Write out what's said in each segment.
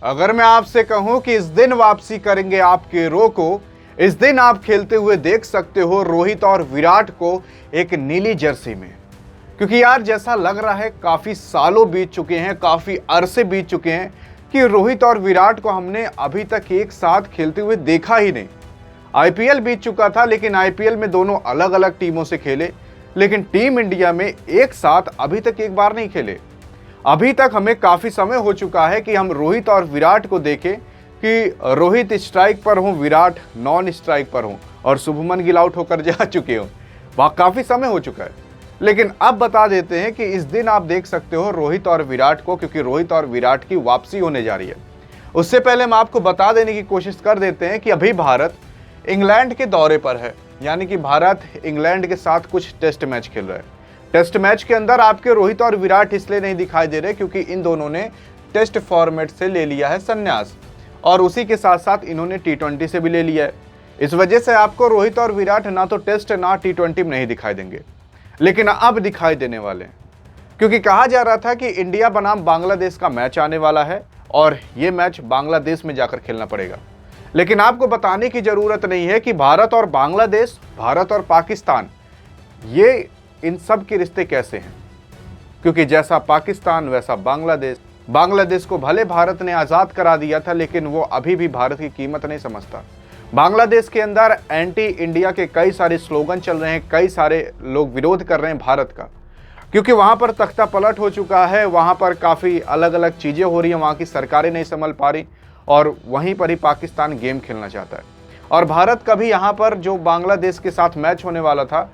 अगर मैं आपसे कहूं कि इस दिन वापसी करेंगे आपके रो को, इस दिन आप खेलते हुए देख सकते हो रोहित और विराट को एक नीली जर्सी में। क्योंकि यार जैसा लग रहा है काफी सालों बीत चुके हैं, काफी अरसे बीत चुके हैं कि रोहित और विराट को हमने अभी तक एक साथ खेलते हुए देखा ही नहीं। आईपीएल बीत चुका था, लेकिन आईपीएल में दोनों अलग अलग टीमों से खेले, लेकिन टीम इंडिया में एक साथ अभी तक एक बार नहीं खेले। अभी तक हमें काफी समय हो चुका है कि हम रोहित और विराट को देखें कि रोहित स्ट्राइक पर हो, विराट नॉन स्ट्राइक पर हो और शुभमन गिल आउट होकर जा चुके हो। वह काफी समय हो चुका है, लेकिन अब बता देते हैं कि इस दिन आप देख सकते हो रोहित और विराट को, क्योंकि रोहित और विराट की वापसी होने जा रही है। उससे पहले हम आपको बता देने की कोशिश कर देते हैं कि अभी भारत इंग्लैंड के दौरे पर है, यानी कि भारत इंग्लैंड के साथ कुछ टेस्ट मैच खेल रहा है। टेस्ट मैच के अंदर आपके रोहित और विराट इसलिए नहीं दिखाई दे रहे क्योंकि इन दोनों ने टेस्ट फॉर्मेट से ले लिया है संन्यास, और उसी के साथ साथ इन्होंने टी20 से भी ले लिया है। इस वजह से आपको रोहित और विराट ना तो टेस्ट ना टी20 में नहीं दिखाई देंगे, लेकिन अब दिखाई देने वाले हैं। क्योंकि कहा जा रहा था कि इंडिया बनाम बांग्लादेश का मैच आने वाला है और ये मैच बांग्लादेश में जाकर खेलना पड़ेगा। लेकिन आपको बताने की जरूरत नहीं है कि भारत और बांग्लादेश, भारत और पाकिस्तान, ये इन सब के रिश्ते कैसे हैं। क्योंकि जैसा पाकिस्तान वैसा बांग्लादेश। बांग्लादेश को भले भारत ने आज़ाद करा दिया था, लेकिन वो अभी भी भारत की कीमत नहीं समझता। बांग्लादेश के अंदर एंटी इंडिया के कई सारे स्लोगन चल रहे हैं, कई सारे लोग विरोध कर रहे हैं भारत का, क्योंकि वहाँ पर तख्ता पलट हो चुका है, वहाँ पर काफ़ी अलग अलग चीज़ें हो रही हैं, वहाँ की सरकारें नहीं संभल पा रही, और वहीं पर ही पाकिस्तान गेम खेलना चाहता है। और भारत का भी यहाँ पर जो बांग्लादेश के साथ मैच होने वाला था,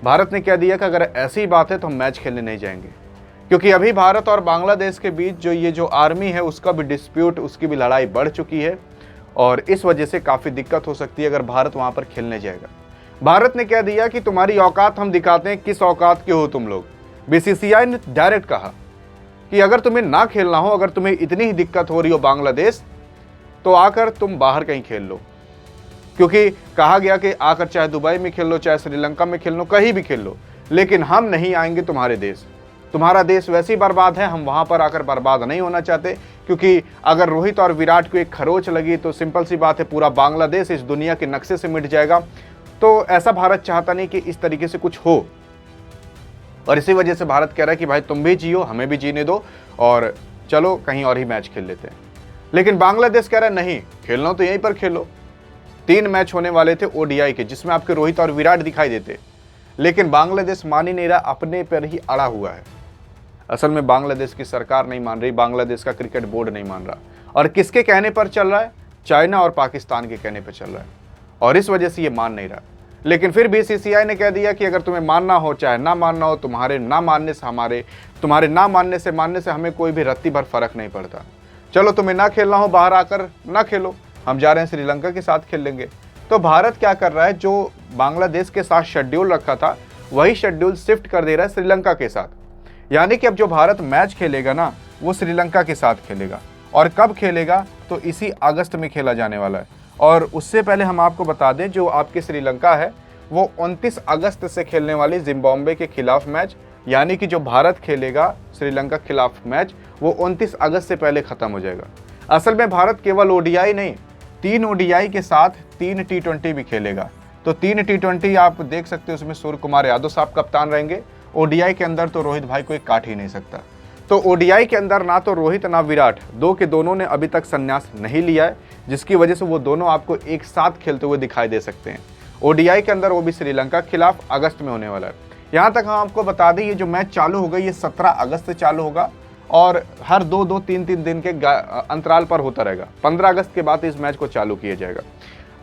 भारत ने कह दिया कि अगर ऐसी बात है तो हम मैच खेलने नहीं जाएंगे, क्योंकि अभी भारत और बांग्लादेश के बीच जो आर्मी है उसका भी डिस्प्यूट, उसकी भी लड़ाई बढ़ चुकी है, और इस वजह से काफ़ी दिक्कत हो सकती है अगर भारत वहाँ पर खेलने जाएगा। भारत ने कह दिया कि तुम्हारी औकात हम दिखाते हैं, किस औकात के हो तुम लोग। बीसीसीआई ने डायरेक्ट कहा कि अगर तुम्हें ना खेलना हो, अगर तुम्हें इतनी ही दिक्कत हो रही हो बांग्लादेश, तो आकर तुम बाहर कहीं खेल लो। क्योंकि कहा गया कि आकर चाहे दुबई में खेल लो, चाहे श्रीलंका में खेल लो, कहीं भी खेल लो, लेकिन हम नहीं आएंगे तुम्हारे देश। तुम्हारा देश वैसे ही बर्बाद है, हम वहाँ पर आकर बर्बाद नहीं होना चाहते। क्योंकि अगर रोहित और विराट को एक खरोच लगी तो सिंपल सी बात है, पूरा बांग्लादेश इस दुनिया के नक्शे से मिट जाएगा। तो ऐसा भारत चाहता नहीं कि इस तरीके से कुछ हो, और इसी वजह से भारत कह रहा है कि भाई तुम भी जियो, हमें भी जीने दो, और चलो कहीं और ही मैच खेल लेते हैं। लेकिन बांग्लादेश कह रहा है नहीं, खेलना तो यहीं पर खेलो। 3 मैच होने वाले थे ओडीआई के, जिसमें आपके रोहित और विराट दिखाई देते, लेकिन बांग्लादेश मान ही नहीं रहा, अपने पर ही अड़ा हुआ है। असल में बांग्लादेश की सरकार नहीं मान रही, बांग्लादेश का क्रिकेट बोर्ड नहीं मान रहा, और किसके कहने पर चल रहा है? चाइना और पाकिस्तान के कहने पर चल रहा है, और इस वजह से ये मान नहीं रहा। लेकिन फिर बीसीसीआई ने कह दिया कि अगर तुम्हें मानना हो चाहे ना मानना हो, तुम्हारे ना मानने से मानने से हमें कोई भी रत्ती भर फर्क नहीं पड़ता। चलो तुम्हें ना खेलना हो, बाहर आकर ना खेलो, हम जा रहे हैं श्रीलंका के साथ खेल लेंगे। तो भारत क्या कर रहा है, जो बांग्लादेश के साथ शेड्यूल रखा था वही शेड्यूल शिफ्ट कर दे रहा है श्रीलंका के साथ। यानी कि अब जो भारत मैच खेलेगा ना, वो श्रीलंका के साथ खेलेगा, और कब खेलेगा तो इसी अगस्त में खेला जाने वाला है। और उससे पहले हम आपको बता दें, जो आपकी श्रीलंका है वो 29 अगस्त से खेलने वाली जिम्बाब्वे के खिलाफ मैच, यानी कि जो भारत खेलेगा श्रीलंका के खिलाफ मैच, वो 29 अगस्त से पहले खत्म हो जाएगा। असल में भारत केवल ओडीआई नहीं, 3 ओडीआई के साथ 3 टी20 भी खेलेगा। तो 3 टी20 आप देख सकते हो, उसमें सूर्य कुमार यादव साहब कप्तान रहेंगे। ओडीआई के अंदर तो रोहित भाई कोई काट ही नहीं सकता। तो ओडीआई के अंदर ना तो रोहित ना विराट, दो के दोनों ने अभी तक संन्यास नहीं लिया है, जिसकी वजह से वो दोनों आपको एक साथ खेलते हुए दिखाई दे सकते हैं। ओडीआई के अंदर वो भी श्रीलंका के खिलाफ अगस्त में होने वाला है। यहाँ तक हम आपको बता दें, ये जो मैच चालू होगा ये 17 अगस्त से चालू होगा, और हर 2-2, 3-3 दिन के अंतराल पर होता रहेगा। 15 अगस्त के बाद इस मैच को चालू किया जाएगा।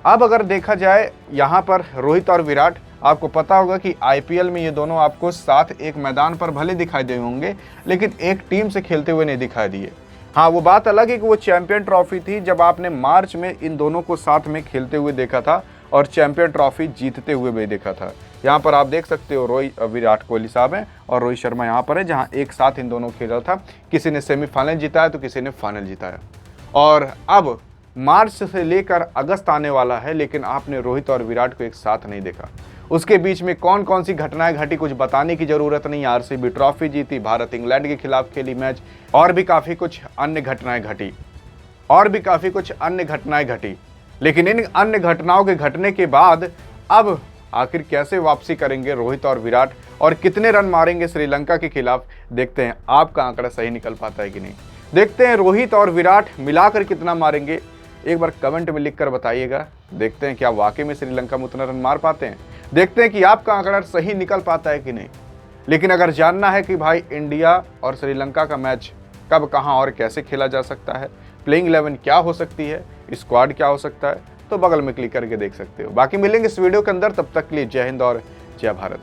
अब अगर देखा जाए यहाँ पर रोहित और विराट, आपको पता होगा कि आईपीएल में ये दोनों आपको साथ एक मैदान पर भले दिखाई दे होंगे, लेकिन एक टीम से खेलते हुए नहीं दिखाई दिए। हाँ, वो बात अलग है कि वो चैंपियन ट्रॉफी थी, जब आपने मार्च में इन दोनों को साथ में खेलते हुए देखा था और चैंपियन ट्रॉफी जीतते हुए भी देखा था। यहाँ पर आप देख सकते हो विराट कोहली साहब हैं और रोहित शर्मा यहाँ पर है, जहाँ एक साथ इन दोनों खेला था। किसी ने सेमीफाइनल जिताया तो किसी ने फाइनल जिताया। और अब मार्च से लेकर अगस्त आने वाला है, लेकिन आपने रोहित और विराट को एक साथ नहीं देखा। उसके बीच में कौन कौन सी घटनाएं घटी कुछ बताने की जरूरत नहीं। आरसीबी ट्रॉफी जीती, भारत इंग्लैंड के खिलाफ खेली मैच, और भी काफ़ी कुछ अन्य घटनाएं घटी। और भी काफ़ी कुछ अन्य घटनाएं घटी। लेकिन इन अन्य घटनाओं के घटने के बाद अब आखिर कैसे वापसी करेंगे रोहित और विराट और कितने रन मारेंगे श्रीलंका के खिलाफ, देखते हैं आपका आंकड़ा सही निकल पाता है कि नहीं। देखते हैं रोहित और विराट मिलाकर कितना मारेंगे, एक बार कमेंट में लिखकर बताइएगा। देखते हैं क्या वाकई में श्रीलंका में उतना रन मार पाते हैं, देखते हैं कि आपका आंकड़ा सही निकल पाता है कि नहीं। लेकिन अगर जानना है कि भाई इंडिया और श्रीलंका का मैच कब, कहां और कैसे खेला जा सकता है, प्लेइंग 11 क्या हो सकती है, स्क्वाड क्या हो सकता है, तो बगल में क्लिक करके देख सकते हो। बाकी मिलेंगे इस वीडियो के अंदर, तब तक के लिए जय हिंद और जय भारत।